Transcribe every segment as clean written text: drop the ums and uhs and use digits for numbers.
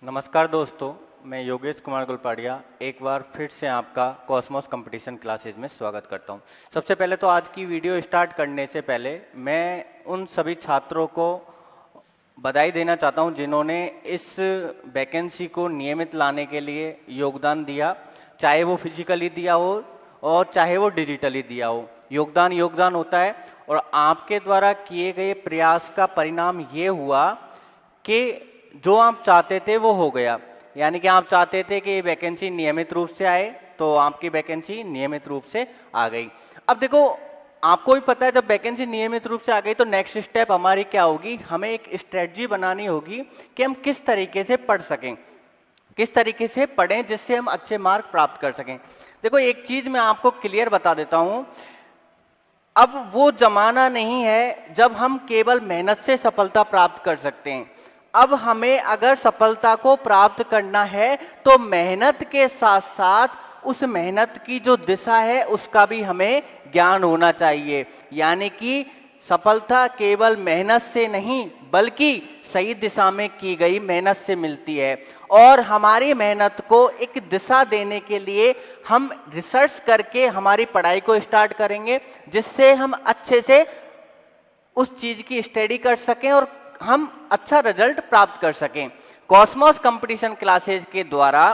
नमस्कार दोस्तों, मैं योगेश कुमार गुलपाड़िया एक बार फिर से आपका कॉस्मोस कंपटीशन क्लासेज में स्वागत करता हूं। सबसे पहले तो आज की वीडियो स्टार्ट करने से पहले मैं उन सभी छात्रों को बधाई देना चाहता हूं जिन्होंने इस वैकेंसी को नियमित लाने के लिए योगदान दिया, चाहे वो फिजिकली दिया हो और चाहे वो डिजिटली दिया हो। योगदान होता है और आपके द्वारा किए गए प्रयास का परिणाम ये हुआ कि जो आप चाहते थे वो हो गया। यानी कि आप चाहते थे कि ये वैकेंसी नियमित रूप से आए, तो आपकी वैकेंसी नियमित रूप से आ गई। अब देखो, आपको भी पता है जब वैकेंसी नियमित रूप से आ गई तो नेक्स्ट स्टेप हमारी क्या होगी, हमें एक स्ट्रेटजी बनानी होगी कि हम किस तरीके से पढ़ सकें, किस तरीके से पढ़ें जिससे हम अच्छे मार्क प्राप्त कर सकें। देखो, एक चीज मैं आपको क्लियर बता देता हूं, अब वो जमाना नहीं है जब हम केवल मेहनत से सफलता प्राप्त कर सकते हैं। अब हमें अगर सफलता को प्राप्त करना है तो मेहनत के साथ साथ उस मेहनत की जो दिशा है उसका भी हमें ज्ञान होना चाहिए। यानी कि सफलता केवल मेहनत से नहीं बल्कि सही दिशा में की गई मेहनत से मिलती है। और हमारी मेहनत को एक दिशा देने के लिए हम रिसर्च करके हमारी पढ़ाई को स्टार्ट करेंगे, जिससे हम अच्छे से उस चीज की स्टडी कर सकें और हम अच्छा रिजल्ट प्राप्त कर सकें। कॉस्मोस कंपटीशन क्लासेज के द्वारा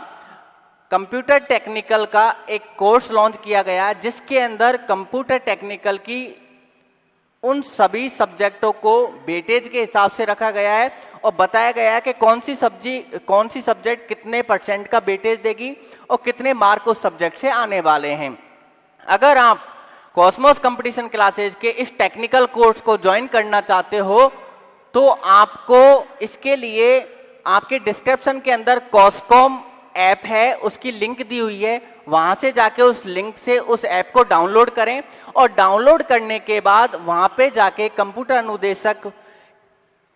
कंप्यूटर टेक्निकल का एक कोर्स लॉन्च किया गया, जिसके अंदर कंप्यूटर टेक्निकल की उन सभी सब्जेक्टों को वेटेज के हिसाब से रखा गया है और बताया गया है कि कौन सी सब्जेक्ट कितने परसेंट का वेटेज देगी और कितने मार्क उस सब्जेक्ट से आने वाले हैं। अगर आप कॉस्मोस कंपटीशन क्लासेज के इस टेक्निकल कोर्स को ज्वाइन करना चाहते हो तो आपको इसके लिए आपके डिस्क्रिप्शन के अंदर कॉस्कॉम ऐप है, उसकी लिंक दी हुई है, वहां से जाके उस लिंक से उस ऐप को डाउनलोड करें और डाउनलोड करने के बाद वहां पे जाके कंप्यूटर अनुदेशक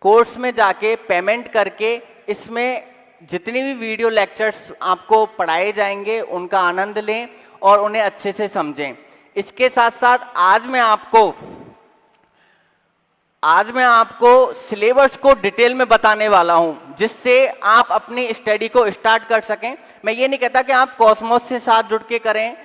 कोर्स में जाके पेमेंट करके इसमें जितनी भी वीडियो लेक्चर्स आपको पढ़ाए जाएंगे उनका आनंद लें और उन्हें अच्छे से समझें। इसके साथ साथ आज मैं आपको सिलेबस को डिटेल में बताने वाला हूं, जिससे आप अपनी स्टडी को स्टार्ट कर सकें। मैं ये नहीं कहता कि आप कॉस्मोस से साथ जुड़ के करें,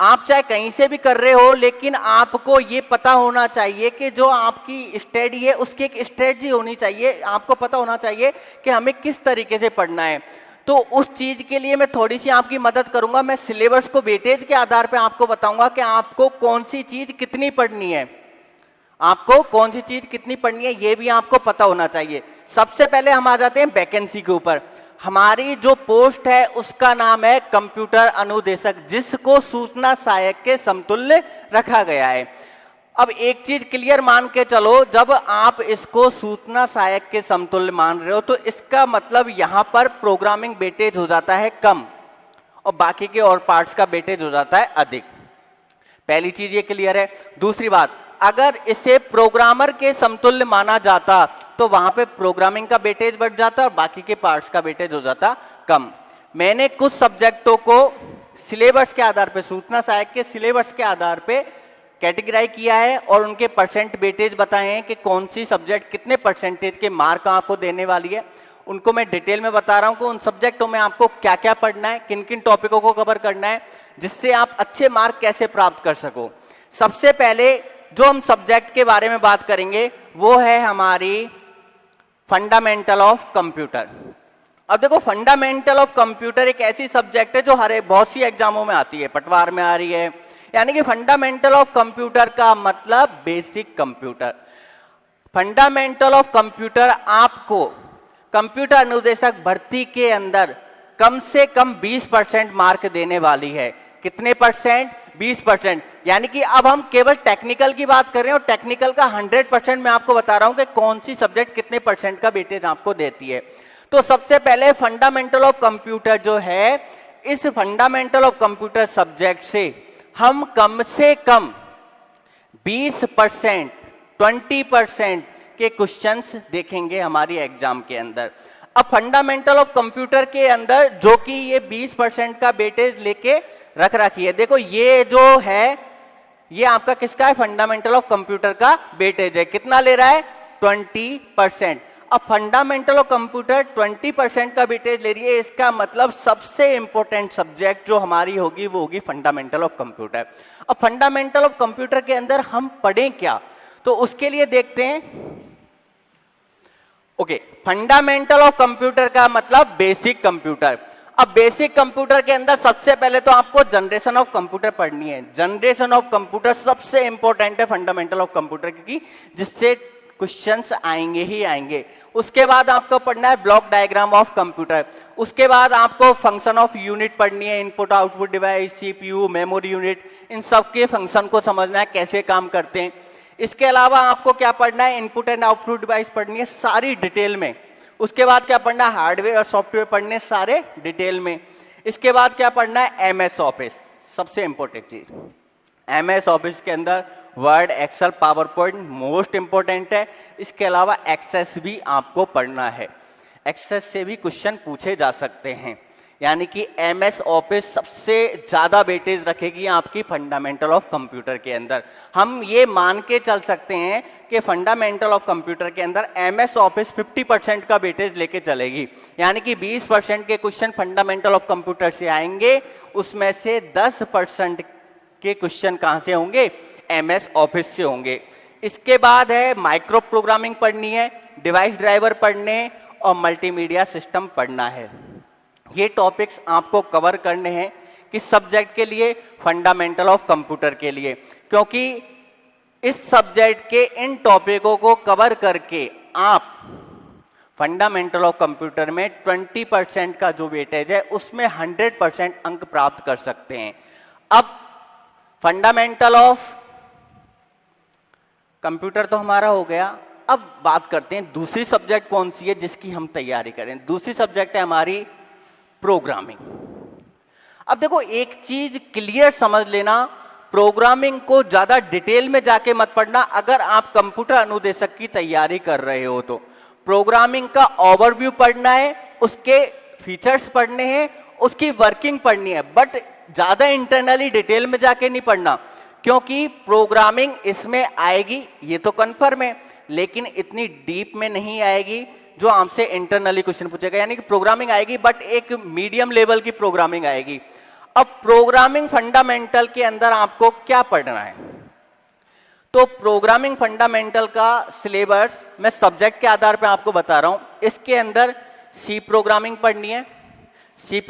आप चाहे कहीं से भी कर रहे हो, लेकिन आपको ये पता होना चाहिए कि जो आपकी स्टडी है उसकी एक स्ट्रेटजी होनी चाहिए। आपको पता होना चाहिए कि हमें किस तरीके से पढ़ना है। तो उस चीज के लिए मैं थोड़ी सी आपकी मदद करूंगा। मैं सिलेबस को वेटेज के आधार पर आपको बताऊंगा कि आपको कौन सी चीज कितनी पढ़नी है, आपको कौन सी चीज कितनी पढ़नी है ये भी आपको पता होना चाहिए। सबसे पहले हम आ जाते हैं वैकेंसी के ऊपर। हमारी जो पोस्ट है उसका नाम है कंप्यूटर अनुदेशक, जिसको सूचना सहायक के समतुल्य रखा गया है। अब एक चीज क्लियर मान के चलो, जब आप इसको सूचना सहायक के समतुल्य मान रहे हो तो इसका मतलब यहां पर प्रोग्रामिंग वेटेज हो जाता है कम और बाकी के और पार्ट्स का वेटेज हो जाता है अधिक। पहली चीज ये क्लियर है। दूसरी बात, अगर इसे प्रोग्रामर के समतुल्य माना जाता तो वहां पे प्रोग्रामिंग का वेटेज बढ़ जाता और बाकी के पार्ट्स का वेटेज हो जाता कम। मैंने कुछ सब्जेक्टों को सिलेबस के आधार पे, सूचना सहायक के सिलेबस के आधार पे कैटेगराइज किया है और उनके परसेंट वेटेज बताए हैं कि कौन सी सब्जेक्ट कितने परसेंटेज के मार्क आपको देने वाली है। उनको मैं डिटेल में बता रहा हूं कि उन सब्जेक्टों में आपको क्या क्या पढ़ना है, किन किन टॉपिकों को कवर करना है, जिससे आप अच्छे मार्क कैसे प्राप्त कर सको। सबसे पहले जो हम सब्जेक्ट के बारे में बात करेंगे वो है हमारी फंडामेंटल ऑफ कंप्यूटर। अब देखो, फंडामेंटल ऑफ कंप्यूटर एक ऐसी सब्जेक्ट है जो बहुत सी एग्जामों में आती है, पटवार में आ रही है। यानी कि फंडामेंटल ऑफ कंप्यूटर का मतलब basic computer. Fundamental of computer आपको कंप्यूटर अनुदेशक भर्ती के अंदर कम से कम 20% मार्क देने वाली है। कितने परसेंट? 20%। यानी कि अब हम केवल टेक्निकल की बात कर रहे हैं और टेक्निकल का 100% मैं आपको बता रहा हूं कि कौन सी सब्जेक्ट कितने परसेंट का वेटेज आपको देती है। तो सबसे पहले फंडामेंटल ऑफ कंप्यूटर जो है, इस फंडामेंटल ऑफ कंप्यूटर सब्जेक्ट से हम कम से कम 20%, 20% के क्वेश्चंस देखेंगे हमारी एग्जाम के अंदर। अब फंडामेंटल ऑफ कंप्यूटर के अंदर जो कि ये 20% का वेटेज लेके रख रखी है, देखो ये जो है ये आपका किसका है, फंडामेंटल ऑफ कंप्यूटर का वेटेज है। कितना ले रहा है? 20%। अब फंडामेंटल ऑफ कंप्यूटर 20% का वेटेज ले रही है, इसका मतलब सबसे इंपॉर्टेंट सब्जेक्ट जो हमारी होगी वो होगी फंडामेंटल ऑफ कंप्यूटर। अब फंडामेंटल ऑफ कंप्यूटर के अंदर हम पढ़ें क्या, तो उसके लिए देखते हैं। ओके, फंडामेंटल ऑफ कंप्यूटर का मतलब बेसिक कंप्यूटर। अब बेसिक कंप्यूटर के अंदर सबसे पहले तो आपको जनरेशन ऑफ कंप्यूटर पढ़नी है। जनरेशन ऑफ कंप्यूटर सबसे इंपॉर्टेंट है फंडामेंटल ऑफ कंप्यूटर, क्योंकि जिससे क्वेश्चंस आएंगे ही आएंगे। उसके बाद आपको पढ़ना है ब्लॉक डायग्राम ऑफ कंप्यूटर। उसके बाद आपको फंक्शन ऑफ यूनिट पढ़नी है, input output device, CPU, memory unit, इन सब के फंक्शन को समझना है कैसे काम करते हैं। इसके अलावा आपको क्या पढ़ना है, इनपुट एंड आउटपुट डिवाइस पढ़नी है सारी डिटेल में। उसके बाद क्या पढ़ना है, हार्डवेयर और सॉफ्टवेयर पढ़ने सारे डिटेल में। इसके बाद क्या पढ़ना है, एमएस ऑफिस, सबसे इंपॉर्टेंट चीज। एमएस ऑफिस के अंदर Word, Excel, PowerPoint most important है। इसके अलावा एक्सेस भी आपको पढ़ना है, एक्सेस से भी क्वेश्चन पूछे जा सकते हैं। यानी कि एमएस ऑफिस सबसे ज्यादा वेटेज रखेगी आपकी फंडामेंटल ऑफ कंप्यूटर के अंदर। हम ये मान के चल सकते हैं कि फंडामेंटल ऑफ कंप्यूटर के अंदर एमएस ऑफिस 50% का वेटेज लेके चलेगी। यानी कि 20% के क्वेश्चन फंडामेंटल ऑफ कंप्यूटर से आएंगे, उसमें से 10% के क्वेश्चन कहां से होंगे, एमएस ऑफिस से होंगे। इसके बाद है माइक्रो प्रोग्रामिंग पढ़नी है, डिवाइस ड्राइवर पढ़ने और मल्टीमीडिया सिस्टम पढ़ना है। ये टॉपिक्स आपको कवर करने हैं किस सब्जेक्ट के लिए, फंडामेंटल ऑफ कंप्यूटर के लिए। क्योंकि इस सब्जेक्ट के इन टॉपिकों को कवर करके आप फंडामेंटल ऑफ कंप्यूटर में 20% का जो वेटेज है उसमें 100% अंक प्राप्त कर सकते हैं। अब फंडामेंटल ऑफ कंप्यूटर तो हमारा हो गया। अब बात करते हैं दूसरी सब्जेक्ट कौन सी है जिसकी हम तैयारी करें। दूसरी सब्जेक्ट है हमारी प्रोग्रामिंग। अब देखो एक चीज क्लियर समझ लेना, प्रोग्रामिंग को ज्यादा डिटेल में जाके मत पढ़ना। अगर आप कंप्यूटर अनुदेशक की तैयारी कर रहे हो तो प्रोग्रामिंग का ओवरव्यू पढ़ना है, उसके फीचर्स पढ़ने हैं, उसकी वर्किंग पढ़नी है, बट ज्यादा इंटरनली डिटेल में जाके नहीं पढ़ना। क्योंकि प्रोग्रामिंग इसमें आएगी ये तो कन्फर्म है, लेकिन इतनी डीप में नहीं आएगी जो आपसे इंटरनली क्वेश्चन पूछेगा। यानी कि प्रोग्रामिंग आएगी बट एक मीडियम लेवल की प्रोग्रामिंग आएगी। अब प्रोग्रामिंग फंडामेंटल के अंदर आपको क्या पढ़ना है, तो प्रोग्रामिंग फंडामेंटल का सिलेबस मैं सब्जेक्ट के आधार पे आपको बता रहा हूं। इसके अंदर सी प्रोग्रामिंग पढ़नी है, C++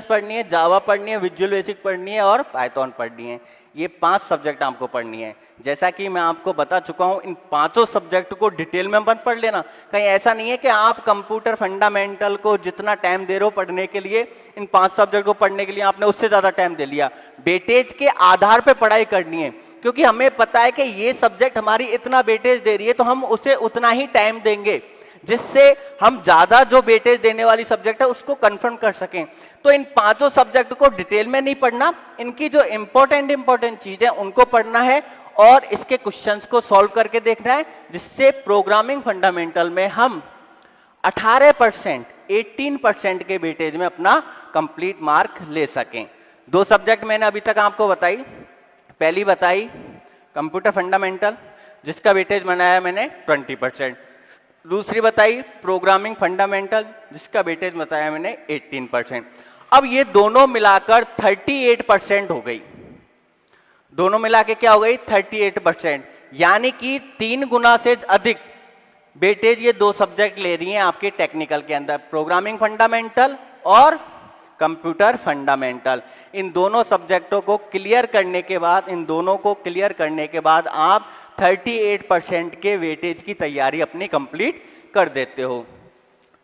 पढ़नी है, जावा पढ़नी है, विजुअल बेसिक पढ़नी है और पाइथन पढ़नी है। ये 5 सब्जेक्ट आपको पढ़नी है। जैसा कि मैं आपको बता चुका हूं, इन 5 सब्जेक्ट को डिटेल में मत पढ़ लेना। कहीं ऐसा नहीं है कि आप कंप्यूटर फंडामेंटल को जितना टाइम दे रहे हो पढ़ने के लिए, इन 5 सब्जेक्ट को पढ़ने के लिए आपने उससे ज्यादा टाइम दे लिया। वेटेज के आधार पर पढ़ाई करनी है, क्योंकि हमें पता है कि ये सब्जेक्ट हमारी इतना वेटेज दे रही है तो हम उसे उतना ही टाइम देंगे, जिससे हम ज्यादा जो वेटेज देने वाली सब्जेक्ट है उसको कंफर्म कर सकें। तो इन 5 सब्जेक्ट को डिटेल में नहीं पढ़ना, इनकी जो इंपॉर्टेंट चीज है उनको पढ़ना है और इसके क्वेश्चंस को सॉल्व करके देखना है, जिससे प्रोग्रामिंग फंडामेंटल में हम 18%, 18% के वेटेज में अपना कंप्लीट मार्क ले सकें। 2 सब्जेक्ट मैंने अभी तक आपको बताई। पहली बताई कंप्यूटर फंडामेंटल, जिसका वेटेज बनाया मैंने 20%। दूसरी बताई प्रोग्रामिंग फंडामेंटल, जिसका वेटेज बताया मैंने 18%। अब ये दोनों मिलाकर 38% हो गई। दोनों मिला के क्या हो गई, 38%। यानी कि 3 गुना से अधिक वेटेज ये 2 सब्जेक्ट ले रही हैं आपके टेक्निकल के अंदर, प्रोग्रामिंग फंडामेंटल और कंप्यूटर फंडामेंटल। इन दोनों सब्जेक्टों को क्लियर करने के बाद आप 38% के वेटेज की तैयारी अपनी कंप्लीट कर देते हो।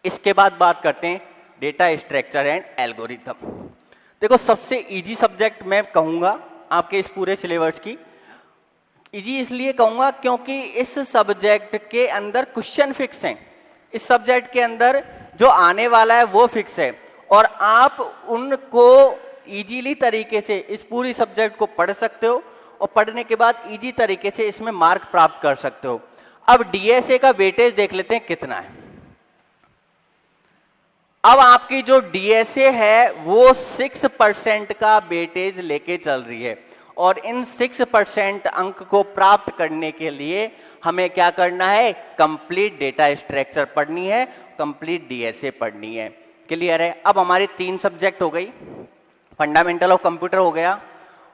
इसके बाद बात करते हैं डेटा स्ट्रक्चर एंड एल्गोरिथम। देखो सबसे इजी सब्जेक्ट मैं कहूँगा आपके इस पूरे सिलेबस की। इजी इसलिए कहूँगा क्योंकि इस सब्जेक्ट के अंदर क्वेश्चन फिक्स हैं। इस सब्जेक्ट के अंदर जो आने वाला है वो फिक्स है और आप उनको इजीली तरीके से इस पूरी सब्जेक्ट को पढ़ सकते हो और पढ़ने के बाद इजी तरीके से इसमें मार्क प्राप्त कर सकते हो। अब डीएसए का वेटेज देख लेते हैं कितना है। अब आपकी जो डीएसए है वो 6% का वेटेज लेके चल रही है और इन 6% अंक को प्राप्त करने के लिए हमें क्या करना है, कंप्लीट डेटा स्ट्रक्चर पढ़नी है, कंप्लीट डीएसए पढ़नी है। क्लियर है। अब हमारी 3 सब्जेक्ट हो गई, फंडामेंटल ऑफ कंप्यूटर हो गया,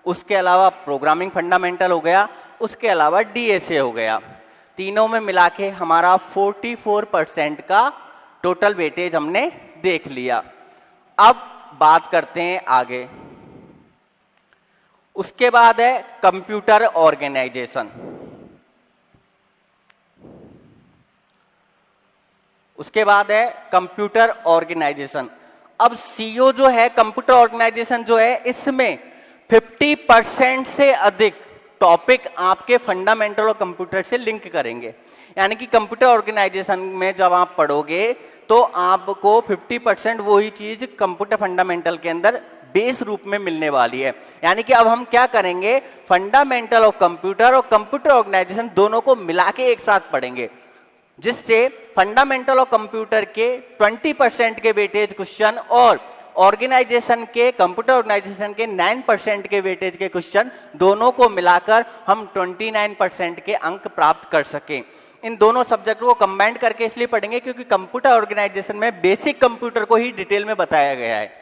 उसके अलावा प्रोग्रामिंग फंडामेंटल हो गया, उसके अलावा डीएसए हो गया। तीनों में मिला के हमारा 44% का टोटल वेटेज हमने देख लिया। अब बात करते हैं आगे। उसके बाद है कंप्यूटर ऑर्गेनाइजेशन। उसके बाद है कंप्यूटर ऑर्गेनाइजेशन। अब सीओ जो है, कंप्यूटर ऑर्गेनाइजेशन जो है, इसमें 50% से अधिक टॉपिक आपके फंडामेंटल और कंप्यूटर से लिंक करेंगे। यानी कि कंप्यूटर ऑर्गेनाइजेशन में जब आप पढ़ोगे तो आपको 50% वही चीज कंप्यूटर फंडामेंटल के अंदर बेस रूप में मिलने वाली है। यानी कि अब हम क्या करेंगे, फंडामेंटल ऑफ कंप्यूटर और कंप्यूटर ऑर्गेनाइजेशन दोनों को मिला के एक साथ पढ़ेंगे, जिससे फंडामेंटल ऑफ कंप्यूटर के 20% के वेटेज क्वेश्चन और ऑर्गेनाइजेशन के, कंप्यूटर ऑर्गेनाइजेशन के 9% के वेटेज के क्वेश्चन दोनों को मिलाकर हम 29% के अंक प्राप्त कर सकें। इन दोनों सब्जेक्ट को कंबाइंड करके इसलिए पढ़ेंगे क्योंकि कंप्यूटर ऑर्गेनाइजेशन में बेसिक कंप्यूटर को ही डिटेल में बताया गया है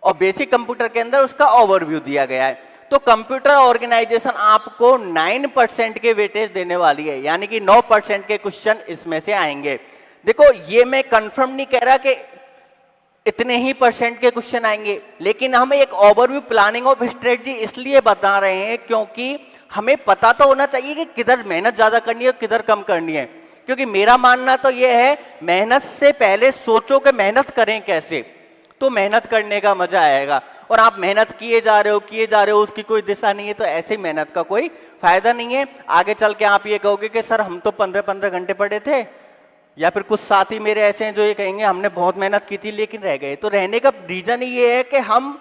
और बेसिक कंप्यूटर के अंदर उसका ओवरव्यू दिया गया है। तो कंप्यूटर ऑर्गेनाइजेशन आपको 9% के वेटेज देने वाली है, यानी कि 9% के क्वेश्चन इसमें से आएंगे। देखो, ये मैं कंफर्म नहीं कह रहा कि इतने ही परसेंट के क्वेश्चन आएंगे, लेकिन हम एक ओवरव्यू प्लानिंग ऑफ स्ट्रेटजी इसलिए बता रहे हैं क्योंकि हमें पता तो होना चाहिए कि किधर मेहनत ज्यादा करनी है और किधर कम करनी है। क्योंकि मेरा मानना तो यह है, मेहनत से पहले सोचो कि मेहनत करें कैसे, तो मेहनत करने का मजा आएगा। और आप मेहनत किए जा रहे हो, उसकी कोई दिशा नहीं है, तो ऐसी मेहनत का कोई फायदा नहीं है। आगे चल के आप ये कहोगे कि सर हम तो 15-15 घंटे पढ़े थे, या फिर कुछ साथी मेरे ऐसे हैं जो ये कहेंगे हमने बहुत मेहनत की थी लेकिन रह गए। तो रहने का रीजन ये है कि हम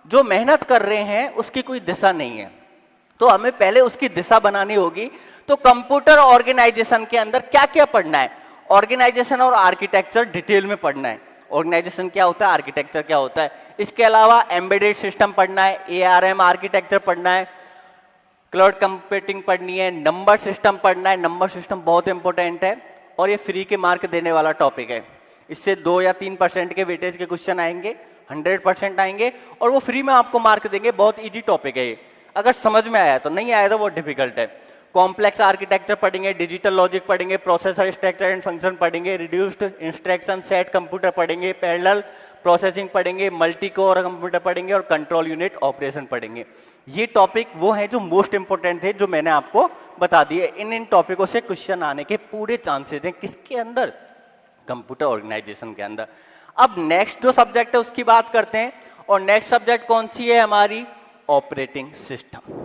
जो मेहनत कर रहे हैं उसकी कोई दिशा नहीं है, तो हमें पहले उसकी दिशा बनानी होगी। तो कंप्यूटर ऑर्गेनाइजेशन के अंदर क्या क्या पढ़ना है, ऑर्गेनाइजेशन और आर्किटेक्चर डिटेल में पढ़ना है। ऑर्गेनाइजेशन क्या होता है, आर्किटेक्चर क्या होता है। इसके अलावा एम्बेडेड सिस्टम पढ़ना है, ARM आर्किटेक्चर पढ़ना है, क्लाउड कंप्यूटिंग पढ़नी है, नंबर सिस्टम पढ़ना है। नंबर सिस्टम बहुत इंपॉर्टेंट है और ये फ्री के मार्क देने वाला टॉपिक है। इससे 2 या 3% के वेटेज के क्वेश्चन आएंगे, 100% आएंगे और वो फ्री में आपको मार्क देंगे। बहुत इजी टॉपिक है ये, अगर समझ में आया तो, नहीं आया तो बहुत डिफिकल्ट है। कॉम्प्लेक्स आर्किटेक्चर पढ़ेंगे, डिजिटल लॉजिक पढ़ेंगे, प्रोसेसर स्ट्रक्चर एंड फंक्शन पढ़ेंगे, रिड्यूस्ड इंस्ट्रक्शन सेट कंप्यूटर पढ़ेंगे, पैरेलल प्रोसेसिंग पढ़ेंगे, मल्टी कोर कंप्यूटर पढ़ेंगे और कंट्रोल यूनिट ऑपरेशन पढ़ेंगे। ये टॉपिक वो हैं जो मोस्ट इंपोर्टेंट थे, जो मैंने आपको बता दिए। इन टॉपिकों से क्वेश्चन आने के पूरे चांसेस हैं। किसके अंदर, कंप्यूटर ऑर्गेनाइजेशन के अंदर। अब नेक्स्ट जो सब्जेक्ट है उसकी बात करते हैं, और नेक्स्ट सब्जेक्ट कौन सी है हमारी, ऑपरेटिंग सिस्टम।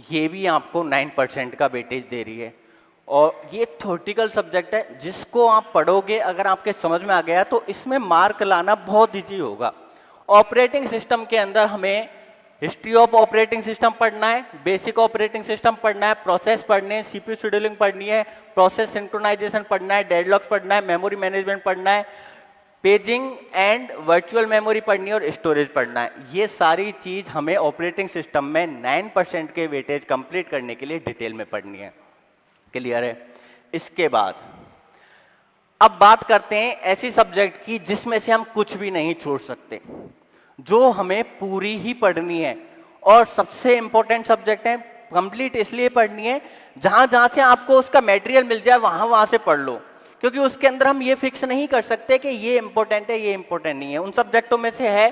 ये भी आपको 9% का वेटेज दे रही है और ये थ्योरेटिकल सब्जेक्ट है, जिसको आप पढ़ोगे अगर आपके समझ में आ गया तो इसमें मार्क लाना बहुत ईजी होगा। ऑपरेटिंग सिस्टम के अंदर हमें हिस्ट्री ऑफ ऑपरेटिंग सिस्टम पढ़ना है, बेसिक ऑपरेटिंग सिस्टम पढ़ना है, प्रोसेस पढ़ने हैं, CPU शेड्यूलिंग पढ़नी है, प्रोसेस सिंक्रोनाइजेशन पढ़ना है, डेडलॉक्स पढ़ना है, मेमोरी मैनेजमेंट पढ़ना है, पेजिंग एंड वर्चुअल मेमोरी पढ़नी है और स्टोरेज पढ़ना है। ये सारी चीज हमें ऑपरेटिंग सिस्टम में 9% के वेटेज कंप्लीट करने के लिए डिटेल में पढ़नी है। क्लियर है। इसके बाद अब बात करते हैं ऐसी सब्जेक्ट की जिसमें से हम कुछ भी नहीं छोड़ सकते, जो हमें पूरी ही पढ़नी है और सबसे इंपॉर्टेंट सब्जेक्ट है। कंप्लीट इसलिए पढ़नी है जहां जहां से आपको उसका मटेरियल मिल जाए वहां से पढ़ लो, क्योंकि उसके अंदर हम ये फिक्स नहीं कर सकते कि ये इंपॉर्टेंट है ये इंपॉर्टेंट नहीं है। उन सब्जेक्टों में से है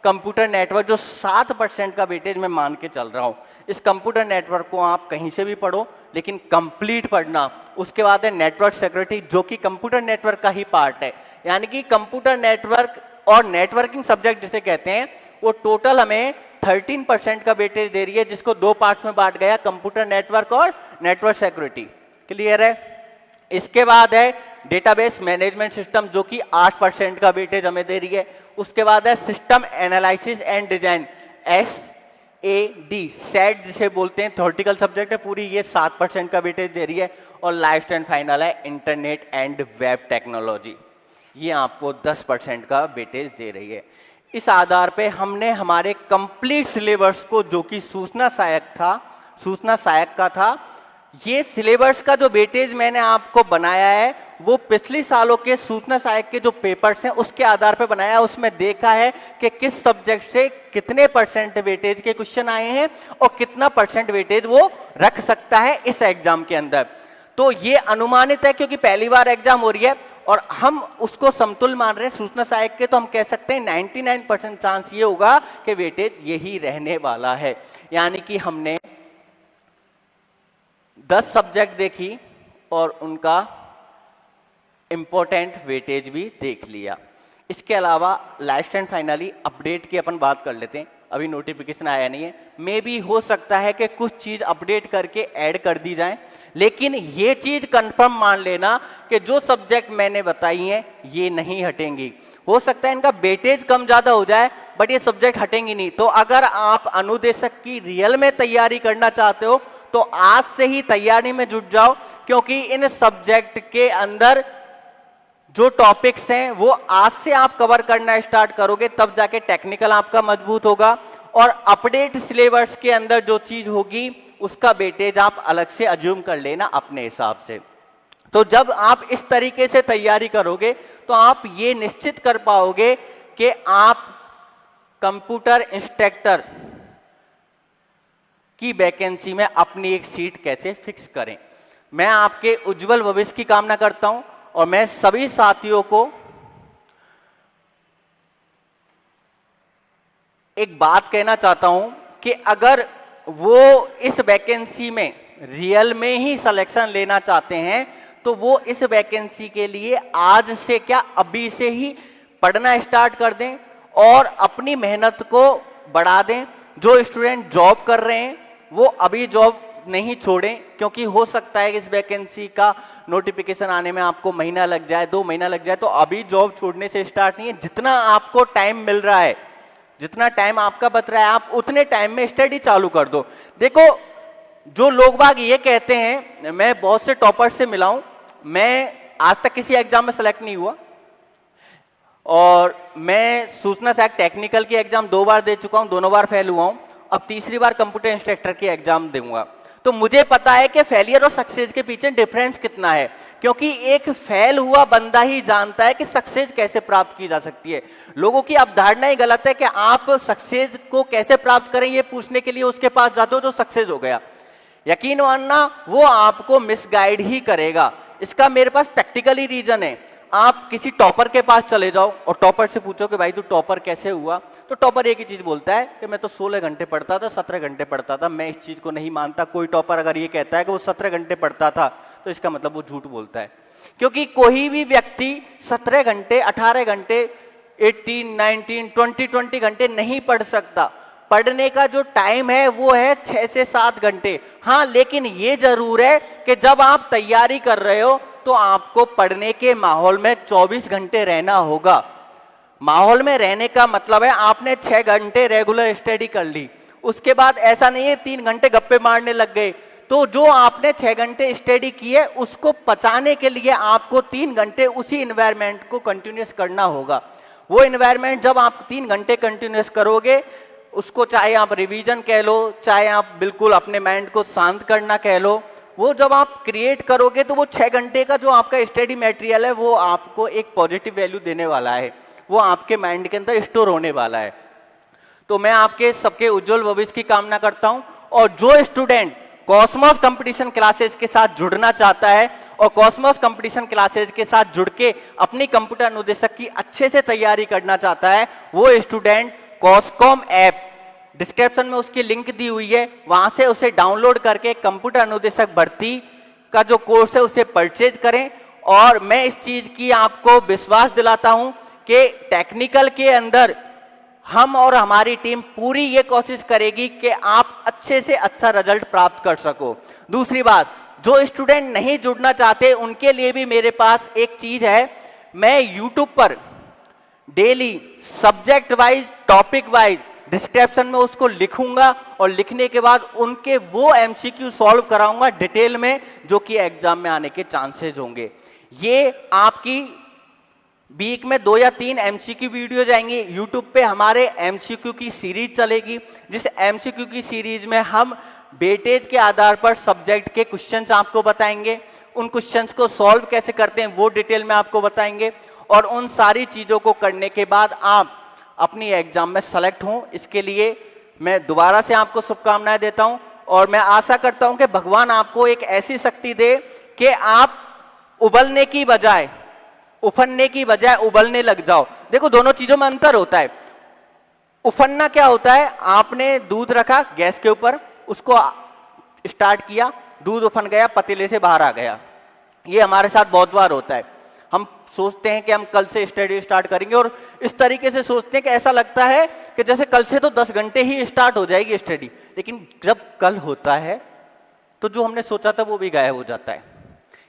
कंप्यूटर नेटवर्क, जो 7% का वेटेज मैं मान के चल रहा हूं। इस कंप्यूटर नेटवर्क को आप कहीं से भी पढ़ो, लेकिन कंप्लीट पढ़ना। उसके बाद है नेटवर्क सिक्योरिटी, जो कि कंप्यूटर नेटवर्क का ही पार्ट है। यानी कि कंप्यूटर नेटवर्क और नेटवर्किंग सब्जेक्ट जिसे कहते हैं, वो टोटल हमें 13% का वेटेज दे रही है, जिसको 2 पार्ट्स में बांट गया, कंप्यूटर नेटवर्क और नेटवर्क सिक्योरिटी। क्लियर है। इसके बाद है डेटाबेस मैनेजमेंट सिस्टम, जो कि 8% का वेटेज हमें दे रही है। उसके बाद है system analysis and design, SAD, set जिसे बोलते हैं, थ्योरेटिकल सब्जेक्ट है पूरी, ये 7% का वेटेज दे रही है। और लास्ट एंड फाइनल है इंटरनेट एंड वेब टेक्नोलॉजी, ये आपको 10% का वेटेज दे रही है। इस आधार पे हमने हमारे कंप्लीट सिलेबस को, जो कि सूचना सहायक का था, ये सिलेबस का जो वेटेज मैंने आपको बनाया है वो पिछले सालों के सूचना सहायक के जो पेपर्स हैं उसके आधार पर बनाया है। उसमें देखा है कि किस सब्जेक्ट से कितने परसेंट वेटेज के क्वेश्चन आए हैं और कितना परसेंट वेटेज वो रख सकता है इस एग्जाम के अंदर। तो ये अनुमानित है क्योंकि पहली बार एग्जाम हो रही है और हम उसको समतुल मान रहे हैं सूचना सहायक के, तो हम कह सकते हैं 99% चांस ये होगा कि वेटेज यही रहने वाला है। यानी कि हमने 10 सब्जेक्ट देखी और उनका इंपॉर्टेंट वेटेज भी देख लिया। इसके अलावा लास्ट एंड फाइनली अपडेट की अपन बात कर लेते हैं। अभी नोटिफिकेशन आया नहीं है, मे भी हो सकता है कि कुछ चीज अपडेट करके ऐड कर दी जाए, लेकिन ये चीज कंफर्म मान लेना कि जो सब्जेक्ट मैंने बताई हैं ये नहीं हटेंगी। हो सकता है इनका वेटेज कम ज्यादा हो जाए बट ये सब्जेक्ट हटेंगी नहीं। तो अगर आप अनुदेशक की रियल में तैयारी करना चाहते हो तो आज से ही तैयारी में जुट जाओ, क्योंकि इन सब्जेक्ट के अंदर जो टॉपिक्स हैं वो आज से आप कवर करना स्टार्ट करोगे, तब जाके टेक्निकल आपका मजबूत होगा। और अपडेट सिलेबस के अंदर जो चीज होगी उसका वेटेज आप अलग से अज्यूम कर लेना अपने हिसाब से। तो जब आप इस तरीके से तैयारी करोगे तो आप ये निश्चित कर पाओगे कि आप कंप्यूटर इंस्ट्रक्टर की वैकेंसी में अपनी एक सीट कैसे फिक्स करें। मैं आपके उज्जवल भविष्य की कामना करता हूं और मैं सभी साथियों को एक बात कहना चाहता हूं कि अगर वो इस वैकेंसी में रियल में ही सिलेक्शन लेना चाहते हैं तो वो इस वैकेंसी के लिए आज से क्या अभी से ही पढ़ना स्टार्ट कर दें और अपनी मेहनत को बढ़ा दें। जो स्टूडेंट जॉब कर रहे हैं वो अभी जॉब नहीं छोड़ें, क्योंकि हो सकता है कि इस वैकेंसी का नोटिफिकेशन आने में आपको महीना लग जाए, 2 महीना लग जाए। तो अभी जॉब छोड़ने से स्टार्ट नहीं है। जितना आपको टाइम मिल रहा है, जितना टाइम आपका बच रहा है, आप उतने टाइम में स्टडी चालू कर दो। देखो, जो लोग बाग ये कहते हैं, मैं बहुत से टॉपर से मिला हूं, मैं आज तक किसी एग्जाम में सेलेक्ट नहीं हुआ और मैं सूचना सहायक टेक्निकल की एग्जाम 2 बार दे चुका हूं, दोनों बार फेल हुआ हूं। अब तीसरी बार कंप्यूटर इंस्ट्रक्टर की एग्जाम दूंगा। तो मुझे पता है कि फेलियर और सक्सेस के पीछे डिफरेंस कितना है, क्योंकि एक फेल हुआ बंदा ही जानता है कि सक्सेस कैसे प्राप्त की जा सकती है। लोगों की अवधारणा ही गलत है कि आप सक्सेस को कैसे प्राप्त करें ये पूछने के लिए उसके पास जाते हो जो सक्सेस हो गया। यकीन मानना, वो आपको मिसगाइड ही करेगा। इसका मेरे पास प्रैक्टिकली रीजन है। आप किसी टॉपर के पास चले जाओ और टॉपर से पूछो कि भाई तू टॉपर कैसे हुआ, तो टॉपर एक ही चीज बोलता है कि मैं तो 16 घंटे पढ़ता था, 17 घंटे पढ़ता था। मैं इस चीज को नहीं मानता। कोई टॉपर अगर ये कहता है कि वो 17 घंटे पढ़ता था तो इसका मतलब वो झूठ बोलता है, क्योंकि कोई भी व्यक्ति 17 घंटे, 18 घंटे, 18, 19, 20 घंटे नहीं पढ़ सकता। पढ़ने का जो टाइम है वो है 6 से 7 घंटे। हाँ, लेकिन ये जरूर है कि जब आप तैयारी कर रहे हो तो आपको पढ़ने के माहौल में 24 घंटे रहना होगा। माहौल में रहने का मतलब है आपने 6 घंटे रेगुलर स्टडी कर ली, उसके बाद ऐसा नहीं है 3 घंटे गप्पे मारने लग गए। तो जो आपने 6 घंटे स्टडी की है उसको पचाने के लिए आपको 3 घंटे उसी इन्वायरमेंट को कंटिन्यूस करना होगा। वो इन्वायरमेंट जब आप 3 घंटे कंटिन्यूस करोगे, उसको चाहे आप रिवीजन कह लो, चाहे आप बिल्कुल अपने माइंड को शांत करना कह लो, वो जब आप क्रिएट करोगे तो वो 6 घंटे का जो आपका स्टडी मटेरियल है वो आपको एक पॉजिटिव वैल्यू देने वाला है, वो आपके माइंड के अंदर स्टोर होने वाला है। तो मैं आपके सबके उज्जवल भविष्य की कामना करता हूं। और जो स्टूडेंट कॉस्मोस कंपटीशन क्लासेस के साथ जुड़ना चाहता है और कॉस्मोस कंपटीशन क्लासेस के साथ जुड़ के अपनी कंप्यूटर अनुदेशक की अच्छे से तैयारी करना चाहता है, वो स्टूडेंट कॉस्कॉम ऐप, डिस्क्रिप्शन में उसकी लिंक दी हुई है, वहां से उसे डाउनलोड करके कंप्यूटर अनुदेशक भर्ती का जो कोर्स है उसे परचेज करें। और मैं इस चीज की आपको विश्वास दिलाता हूं कि टेक्निकल के अंदर हम और हमारी टीम पूरी ये कोशिश करेगी कि आप अच्छे से अच्छा रिजल्ट प्राप्त कर सको। दूसरी बात, जो स्टूडेंट नहीं जुड़ना चाहते उनके लिए भी मेरे पास एक चीज है। मैं यूट्यूब पर daily subject wise, topic wise description में उसको लिखूंगा और लिखने के बाद उनके वो एमसीक्यू सॉल्व कराऊंगा डिटेल में, जो कि एग्जाम में आने के चांसेस होंगे। ये आपकी वीक में 2 या 3 एमसीक्यू वीडियो जाएंगी। यूट्यूब पे हमारे एमसीक्यू की सीरीज चलेगी, जिस एमसीक्यू की सीरीज में हम वेटेज के आधार पर सब्जेक्ट के क्वेश्चंस आपको बताएंगे, उन क्वेश्चंस को सॉल्व कैसे करते हैं वो डिटेल में आपको बताएंगे, और उन सारी चीजों को करने के बाद आप अपनी एग्जाम में सेलेक्ट हों, इसके लिए मैं दोबारा से आपको शुभकामनाएं देता हूं। और मैं आशा करता हूं कि भगवान आपको एक ऐसी शक्ति दे कि आप उबलने की बजाय, उफनने की बजाय उबलने लग जाओ। देखो दोनों चीजों में अंतर होता है। उफनना क्या होता है, आपने दूध रखा गैस के ऊपर, उसको स्टार्ट किया, दूध उफन गया, पतीले से बाहर आ गया। ये हमारे साथ बहुत बार होता है। हम सोचते हैं कि हम कल से स्टडी स्टार्ट करेंगे, और इस तरीके से सोचते हैं कि ऐसा लगता है कि जैसे कल से तो 10 घंटे ही स्टार्ट हो जाएगी स्टडी, लेकिन जब कल होता है तो जो हमने सोचा था वो भी गायब हो जाता है।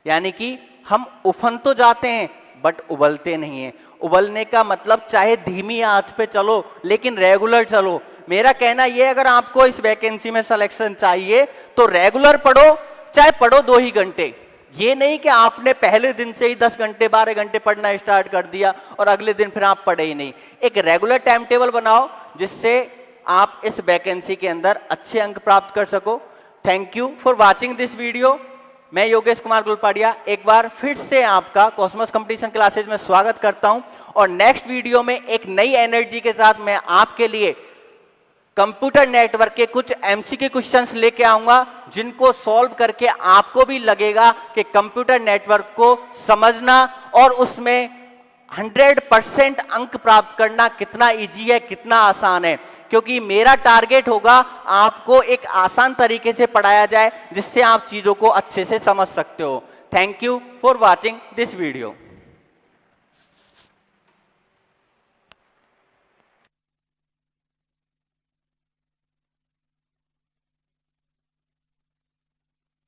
यानी कि हम उफन तो जाते हैं बट उबलते नहीं हैं। उबलने का मतलब चाहे धीमी आंच पे चलो लेकिन रेगुलर चलो। मेरा कहना यह, अगर आपको इस वैकेंसी में सिलेक्शन चाहिए तो रेगुलर पढ़ो, चाहे पढ़ो 2 ही घंटे। ये नहीं कि आपने पहले दिन से ही 10 घंटे 12 घंटे पढ़ना स्टार्ट कर दिया और अगले दिन फिर आप पढ़े ही नहीं। एक रेगुलर टाइम टेबल बनाओ जिससे आप इस वैकेंसी के अंदर अच्छे अंक प्राप्त कर सको। Thank you for watching this video. मैं योगेश कुमार गुलपाड़िया एक बार फिर से आपका कॉस्मोस कंपटीशन क्लासेज में स्वागत करता हूं, और नेक्स्ट वीडियो में एक नई एनर्जी के साथ मैं आपके लिए कंप्यूटर नेटवर्क के कुछ एमसीक्यू क्वेश्चंस लेके आऊंगा, जिनको सॉल्व करके आपको भी लगेगा कि कंप्यूटर नेटवर्क को समझना और उसमें 100% अंक प्राप्त करना कितना इजी है, कितना आसान है। क्योंकि मेरा टारगेट होगा आपको एक आसान तरीके से पढ़ाया जाए जिससे आप चीजों को अच्छे से समझ सकते हो। Thank you for watching this video.